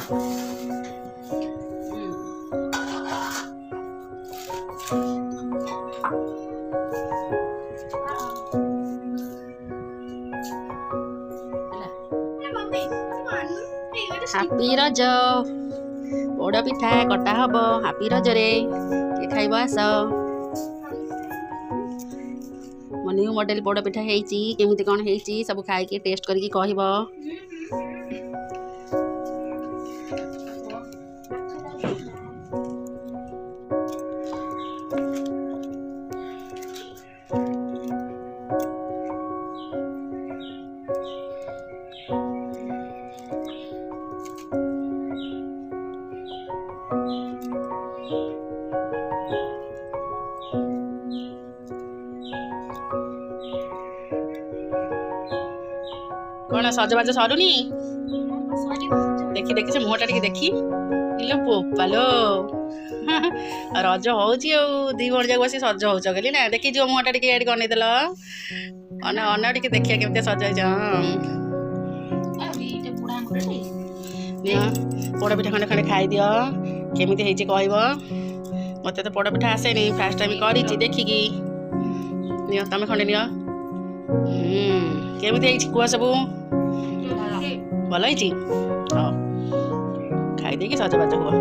Happy Raja ପୋଡ଼ ପିଠା କଟା ହବ ହାପି ରଜରେ କିଏ ଖାଇବ ଆସ। ମୋ ନ୍ୟୁ ମଡେଲ ପୋଡ଼ ପିଠା ହେଇଛି କେମିତି କ'ଣ ହେଇଛି ସବୁ ଖାଇକି ଟେଷ୍ଟ କରିକି କହିବ। କ'ଣ ସଜବାଜ ସରୁନି? ଦେଖି ଦେଖି ସେ ମୁହଁଟା ଟିକେ ଦେଖି ଇଲୋ ବୋପାଲୋ ରଜ ହଉଛି ଆଉ ଦି ଭଣ ଯାକ ବସି ସଜ ହଉଛ କହିଲି ନା ଦେଖିଯିବ ମୁହଁଟା ଟିକେ ଏଠି ଅନେଇଦେଲ ଅନା ଟିକେ ଦେଖିବା କେମିତି ସଜ ହେଇଛ। ପୋଡ଼ ପିଠା ଖଣ୍ଡେ ଖଣ୍ଡେ ଖାଇଦିଅ କେମିତି ହେଇଛି କହିବ। ମତେ ତ ପୋଡ଼ ପିଠା ଆସେନି ଫାଷ୍ଟ ଟାଇମ୍ କରିଛି ଦେଖିକି। ନିଅ ତମେ ଖଣ୍ଡେ ନିଅ। କେମିତି ହେଇଛି କୁହ ସବୁ? ଭଲ ହେଇଛି? ହଉ ଖାଇଦେଇକି ସଜବାଜ ହୁଅ।